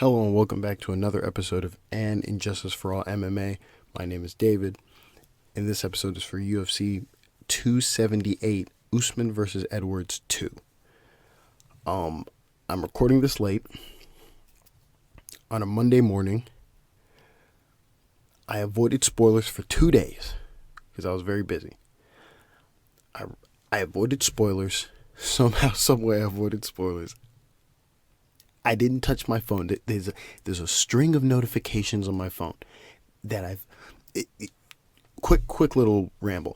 Hello and welcome back to another episode of Injustice For All MMA. My name is David, and this episode is for UFC 278, Usman V Edwards 2. I'm recording this late on a Monday morning. I avoided spoilers for 2 days because I was very busy. I avoided spoilers. Somehow, someway I avoided spoilers. I didn't touch my phone. There's a string of notifications on my phone that quick little ramble.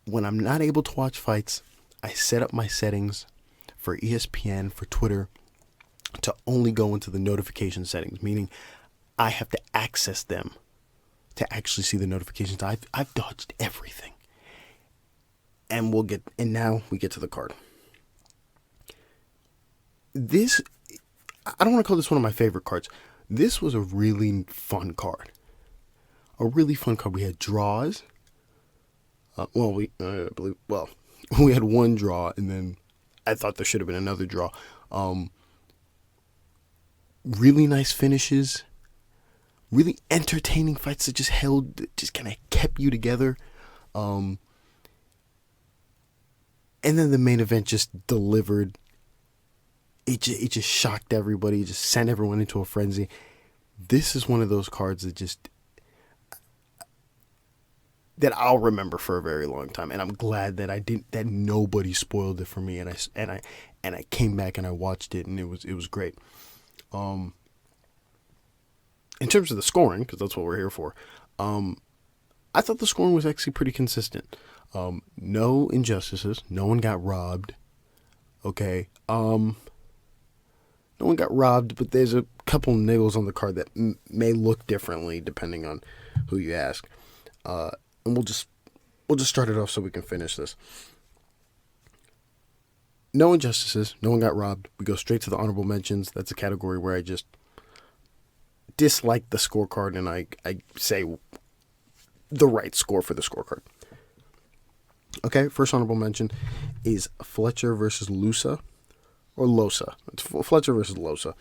When I'm not able to watch fights, I set up my settings for ESPN, for Twitter, to only go into the notification settings, meaning I have to access them to actually see the notifications. I've dodged everything. And now we get to the card. This, I don't want to call this one of my favorite cards. This was a really fun card. We had draws. We had one draw, and then I thought there should have been another draw. Really nice finishes. Really entertaining fights that just kind of kept you together. And then the main event just delivered. It just shocked everybody. It just sent everyone into a frenzy. This is one of those cards that I'll remember for a very long time. And I'm glad that nobody spoiled it for me. And I came back and I watched it, and it was great. In terms of the scoring, because that's what we're here for, I thought the scoring was actually pretty consistent. No injustices. No one got robbed. Okay. No one got robbed, but there's a couple niggles on the card that may look differently depending on who you ask. And we'll just start it off so we can finish this. No injustices. No one got robbed. We go straight to the honorable mentions. That's a category where I just dislike the scorecard, and I say the right score for the scorecard. Okay, first honorable mention is Fletcher versus Loosa. Or Loosa. It's Fletcher versus Loosa.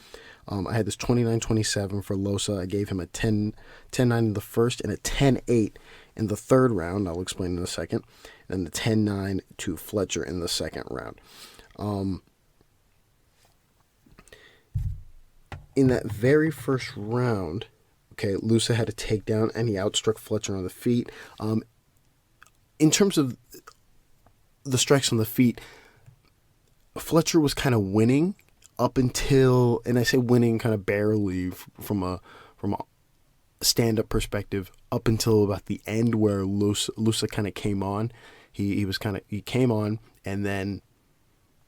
I had this 29-27 for Loosa. I gave him a 10-9 in the first and a 10-8 in the third round. I'll explain in a second. And the 10-9 to Fletcher in the second round. In that very first round, okay, Loosa had a takedown and he outstruck Fletcher on the feet. In terms of the strikes on the feet, Fletcher was kind of winning up until, and I say winning kind of barely from a stand-up perspective, up until about the end where Loosa kind of came on. He came on, and then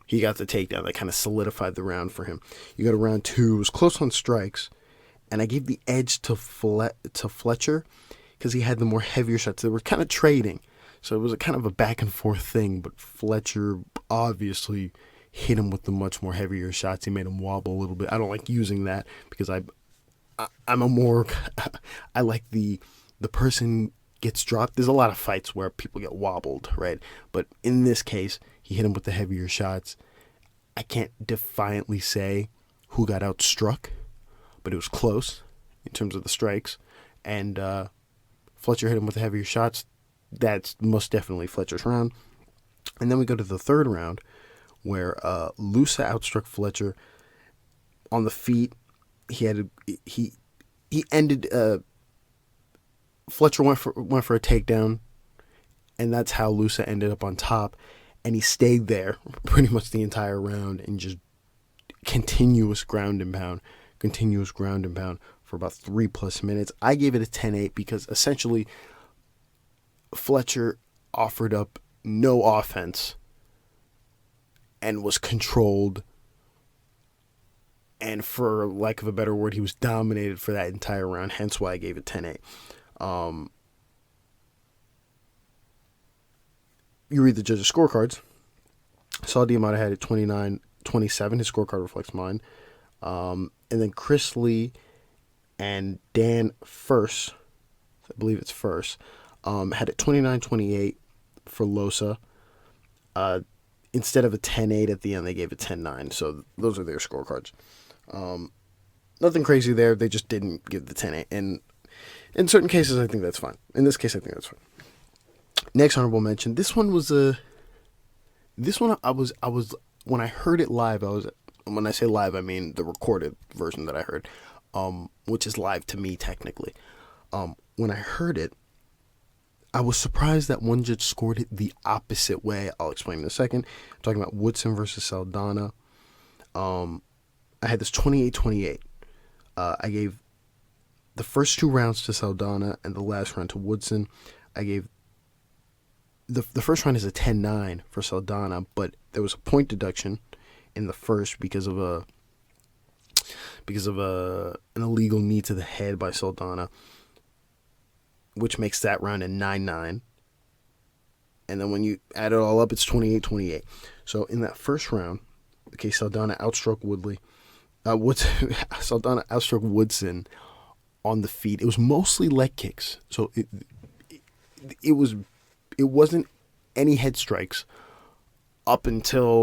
he got the takedown that kind of solidified the round for him. You go to round two. It was close on strikes, and I gave the edge to Fletcher because he had the more heavier shots. They were kind of trading, so it was a kind of a back and forth thing. But Fletcher obviously hit him with the much more heavier shots. He made him wobble a little bit. I don't like using that because I like the person gets dropped. There's a lot of fights where people get wobbled, right? But in this case, he hit him with the heavier shots. I can't defiantly say who got outstruck, but it was close in terms of the strikes. And Fletcher hit him with the heavier shots. That's most definitely Fletcher's round. And then we go to the third round, where Loosa outstruck Fletcher on the feet. He ended. Fletcher went for a takedown, and that's how Loosa ended up on top. And he stayed there pretty much the entire round, and just continuous ground and pound for about 3+ minutes. I gave it a 10-8 because essentially Fletcher offered up no offense and was controlled, and for lack of a better word, he was dominated for that entire round, hence why I gave it 10-8. You read the judges' scorecards. Saul Diamata had it 29-27. His scorecard reflects mine. And then Chris Lee and Dan First, I believe it's First, had it 29-28 for Loosa. Instead of a 10-8 at the end, they gave it 10-9. So those are their scorecards. Nothing crazy there. They just didn't give the 10-8. And in certain cases, I think that's fine. In this case, I think that's fine. Next honorable mention. This one I was when I heard it live, when I say live, I mean the recorded version that I heard, which is live to me technically. When I heard it, I was surprised that one judge scored it the opposite way. I'll explain in a second. I'm talking about Woodson versus Saldana. I had this 28-28. I gave the first 2 rounds to Saldana and the last round to Woodson. I gave the first round is a 10-9 for Saldana, but there was a point deduction in the first because of an illegal knee to the head by Saldana, which makes that round a 9-9. And then when you add it all up, it's 28-28. So in that first round, okay, Saldana outstruck Saldana outstruck Woodson on the feet. It was mostly leg kicks. So it wasn't any head strikes up until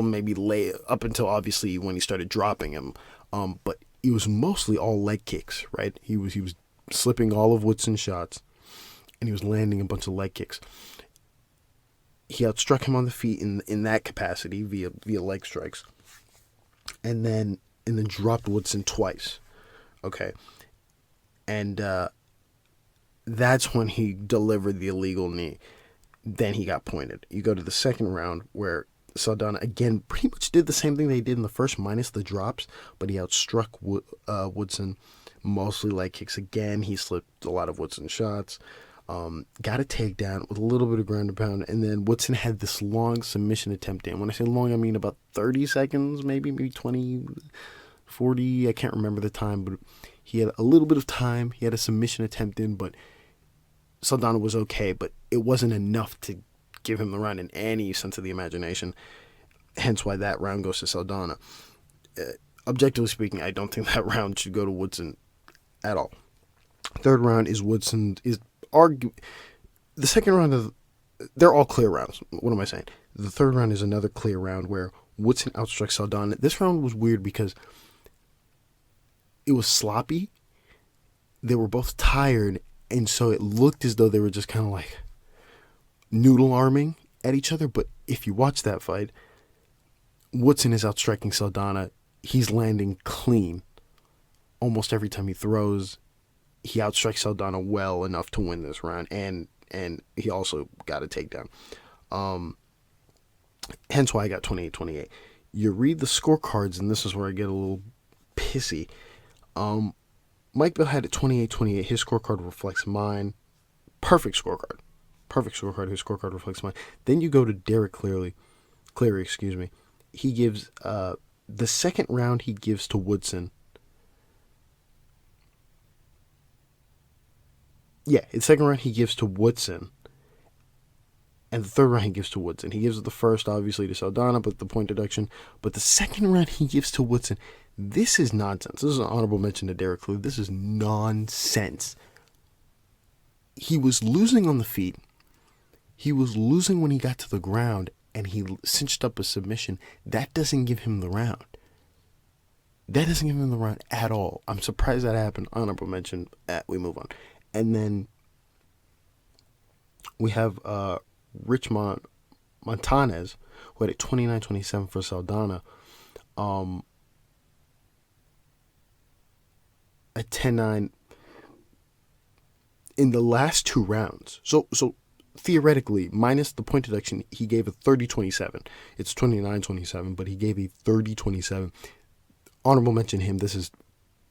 obviously when he started dropping him. But it was mostly all leg kicks, right? He was slipping all of Woodson's shots, and he was landing a bunch of leg kicks. He outstruck him on the feet in that capacity via leg strikes, and then dropped Woodson twice. Okay, and that's when he delivered the illegal knee. Then he got pointed. You go to the second round where Saldana again pretty much did the same thing they did in the first, minus the drops, but he outstruck Woodson, mostly leg kicks again. He slipped a lot of Woodson's shots. Got a takedown with a little bit of ground and pound, and then Woodson had this long submission attempt in. When I say long, I mean about 30 seconds, maybe 20, 40, I can't remember the time, but he had a little bit of time. He had a submission attempt in, but Saldana was okay, but it wasn't enough to give him the round in any sense of the imagination, hence why that round goes to Saldana. Objectively speaking, I don't think that round should go to Woodson at all. Third round is the second round they're all clear rounds. What am I saying? The third round is another clear round where Woodson outstruck Saldana. This round was weird because it was sloppy. They were both tired, and so it looked as though they were just kind of like noodle arming at each other. But if you watch that fight, Woodson is outstriking Saldana. He's landing clean almost every time he throws. He outstrikes Saldana well enough to win this round, and he also got a takedown. Hence why I got 28-28. You read the scorecards, and this is where I get a little pissy. Mike Bill had it 28-28. His scorecard reflects mine. Perfect scorecard. His scorecard reflects mine. Then you go to Derek Cleary. He gives the second round he gives to Woodson. Yeah, the second round he gives to Woodson. And the third round he gives to Woodson. He gives the first, obviously, to Saldana, but the point deduction. But the second round he gives to Woodson. This is nonsense. This is an honorable mention to Derek Cleary. This is nonsense. He was losing on the feet. He was losing when he got to the ground, and he cinched up a submission. That doesn't give him the round. That doesn't give him the round at all. I'm surprised that happened. Honorable mention. We move on. And then we have Rich Montanez, who had a 29-27 for Saldana. A 10-9 in the last 2 rounds. So theoretically, minus the point deduction, he gave a 30-27. It's 29-27, but he gave a 30-27. Honorable mention him. This is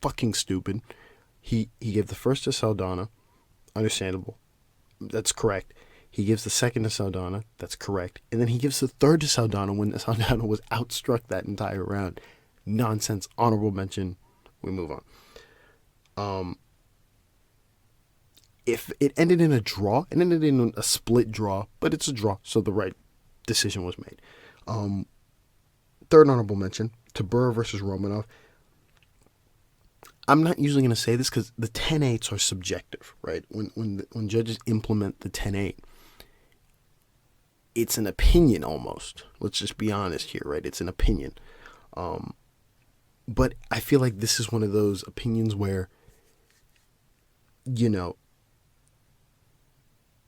fucking stupid. He gave the first to Saldana. Understandable. That's correct. He gives the second to Saldana. That's correct. And then he gives the third to Saldana when Saldana was outstruck that entire round. Nonsense. Honorable mention. We move on. If it ended in a draw, it ended in a split draw, but it's a draw, so the right decision was made. Third honorable mention, Tabur versus Romanov. I'm not usually going to say this because the 10-8s are subjective, right? When judges implement the 10-8, it's an opinion almost. Let's just be honest here, right? It's an opinion. But I feel like this is one of those opinions where, you know,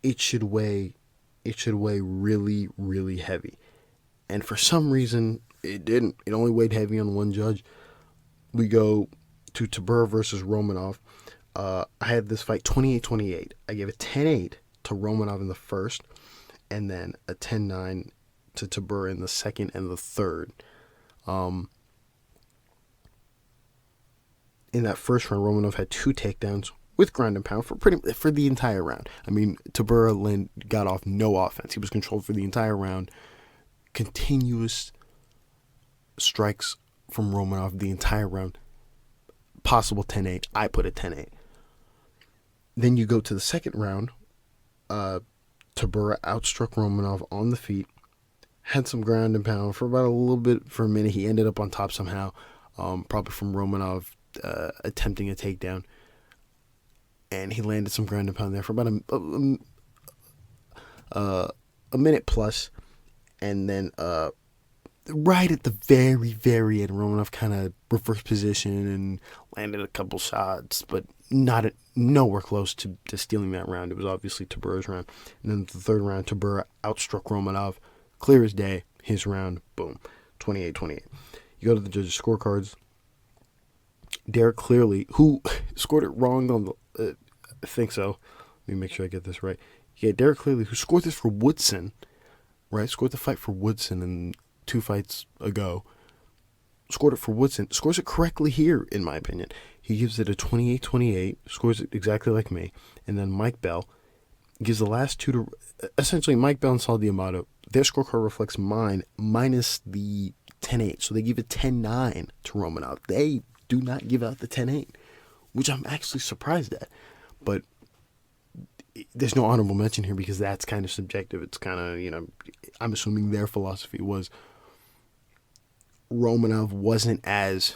it should weigh really, really heavy. And for some reason, it didn't. It only weighed heavy on one judge. We go to Tabor versus Romanov. I had this fight 28-28. I gave a 10-8 to Romanov in the first, and then a 10-9 to Tabor in the second and the third. In that first round, Romanov had 2 takedowns with ground and pound for the entire round. I mean, Tabor got off no offense. He was controlled for the entire round. Continuous strikes from Romanov the entire round. Possible 10-8. I put a 10-8. Then you go to the second round. Tabor outstruck Romanov on the feet. Had some ground and pound for about a little bit for a minute. He ended up on top somehow, probably from Romanov attempting a takedown. And he landed some ground and pound there for about a minute plus. And then right at the very, very end, Romanov kind of reversed position and landed a couple shots, but nowhere close to stealing that round. It was obviously Tabor's round. And then the third round, Tabor outstruck Romanov. Clear as day, his round, boom, 28-28. You go to the judges' scorecards. Derek Clearly, who scored it wrong on the, I think so. Let me make sure I get this right. Yeah, Derek Clearly, who scored this for Woodson, right? Scored the fight for Woodson in 2 fights ago. Scored it for Woodson. Scores it correctly here, in my opinion. He gives it a 28-28. Scores it exactly like me. And then Mike Bell gives the last 2 to... Essentially, Mike Bell and Sal D'Amato, their scorecard reflects mine minus the 10-8. So they give it 10-9 to Romanov. They do not give out the 10-8, which I'm actually surprised at. But there's no honorable mention here because that's kind of subjective. It's kind of, I'm assuming their philosophy was Romanov wasn't as,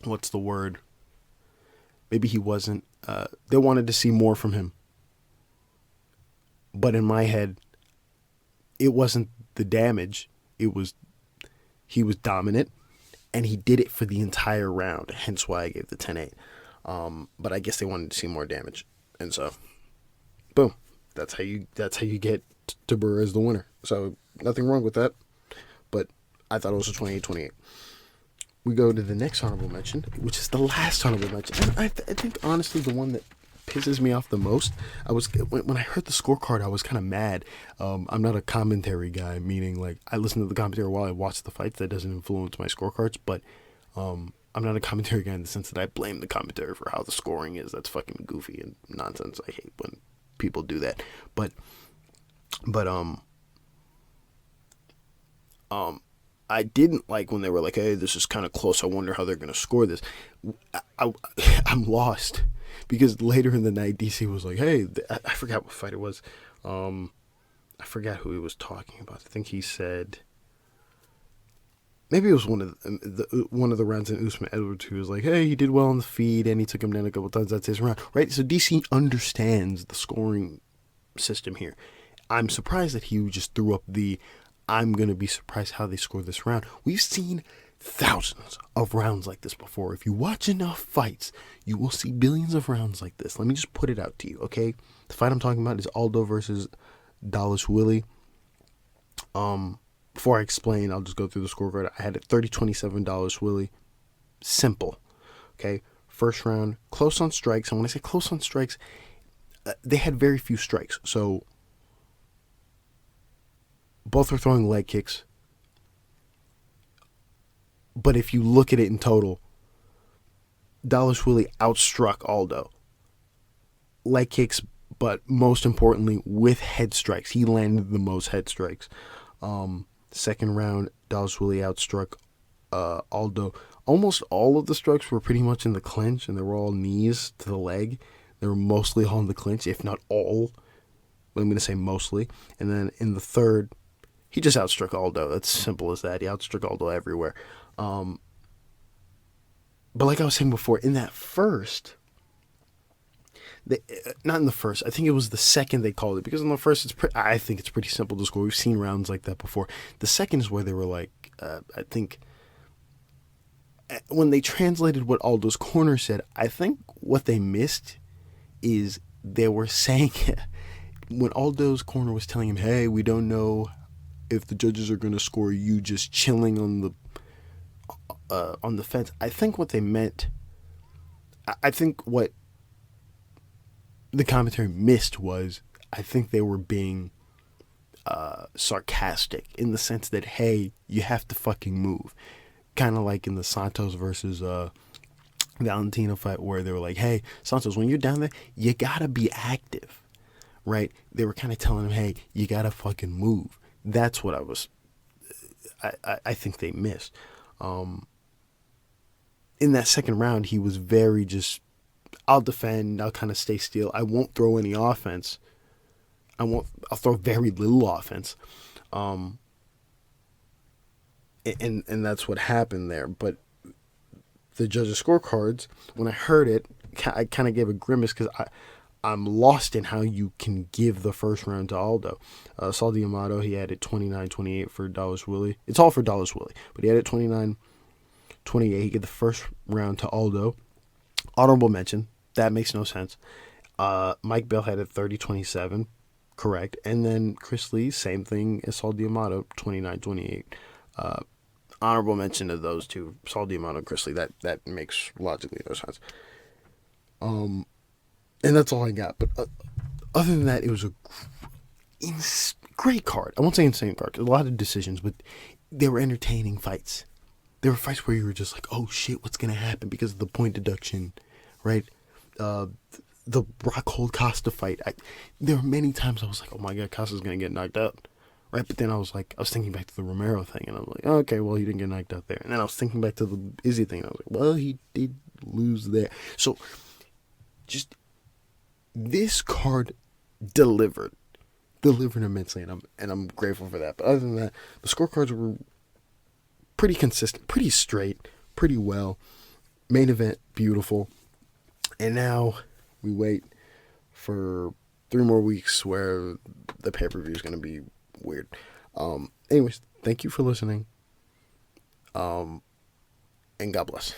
what's the word? Maybe he wasn't, they wanted to see more from him. But in my head, it wasn't the damage. He was dominant, and he did it for the entire round, hence why I gave the 10-8. But I guess they wanted to see more damage. And so, boom. That's how you get Tabor as the winner. So, nothing wrong with that. But I thought it was a 28-28. We go to the next honorable mention, which is the last honorable mention. And I think, honestly, the one that pisses me off the most, when I heard the scorecard, I was kind of mad. I'm not a commentary guy, meaning, like, I listen to the commentary while I watch the fights. That doesn't influence my scorecards, but I'm not a commentary guy in the sense that I blame the commentary for how the scoring is. That's fucking goofy and nonsense. I hate when people do that. But I didn't like when they were like, hey, this is kind of close. I wonder how they're going to score this. I'm lost. Because later in the night, DC was like, hey, I forgot what fight it was. I forgot who he was talking about. I think he said... Maybe it was one of the rounds in Usman Edwards who was like, hey, he did well on the feed and he took him down a couple times. That's his round, right? So DC understands the scoring system here. I'm surprised that he just threw up I'm going to be surprised how they score this round. We've seen thousands of rounds like this before. If you watch enough fights, you will see billions of rounds like this. Let me just put it out to you, okay? The fight I'm talking about is Aldo versus Dvalishvili. Before I explain, I'll just go through the scorecard. I had it 30-27 Dvalishvili. Simple. Okay? First round, close on strikes. And when I say close on strikes, they had very few strikes. So, both were throwing leg kicks. But if you look at it in total, Dvalishvili outstruck Aldo. Leg kicks, but most importantly, with head strikes. He landed the most head strikes. Second round, Dvalishvili outstruck Aldo. Almost all of the strikes were pretty much in the clinch, and they were all knees to the leg. They were mostly all in the clinch, if not all. But I'm going to say mostly. And then in the third, he just outstruck Aldo. That's simple as that. He outstruck Aldo everywhere. But like I was saying before, in that first... not in the first. I think it was the second they called it. Because in the first, I think it's pretty simple to score. We've seen rounds like that before. The second is where they were like, I think... when they translated what Aldo's corner said, I think what they missed is they were saying when Aldo's corner was telling him, hey, we don't know if the judges are going to score you just chilling on the fence. I think what they meant, I think what the commentary missed was, I think they were being sarcastic in the sense that, hey, you have to fucking move. Kind of like in the Santos versus Valentino fight where they were like, hey, Santos, when you're down there, you gotta be active, right? They were kind of telling him, hey, you gotta fucking move. That's what I think they missed. In that second round, he was very just, I'll defend, I'll kind of stay still. I won't throw any offense. I'll throw very little offense. And that's what happened there. But the judges' scorecards, when I heard it, I kind of gave a grimace because I'm lost in how you can give the first round to Aldo. Saldana, he had it 29-28 for Dvalishvili. It's all for Dvalishvili, but he had it 29-28. He gave the first round to Aldo. Honorable mention. That makes no sense. Mike Bell had it 30-27. Correct. And then Chris Lee, same thing as Saldana, 29-28. Honorable mention to those two, Saldana and Chris Lee. That makes logically no sense. And that's all I got. But other than that, it was a great card. I won't say insane card. A lot of decisions, but they were entertaining fights. There were fights where you were just like, oh shit, what's going to happen because of the point deduction, right? The Rockhold Costa fight. There were many times I was like, oh my God, Costa's going to get knocked out, right? But then I was thinking back to the Romero thing, and I was like, oh, okay, well, he didn't get knocked out there. And then I was thinking back to the Izzy thing, and I was like, well, he did lose there. So, just, this card delivered immensely, and I'm grateful for that. But other than that, the scorecards were pretty consistent, pretty straight, pretty well. Main event, beautiful. And now we wait for 3 more weeks where the pay-per-view is going to be weird. Anyways, thank you for listening. And God bless.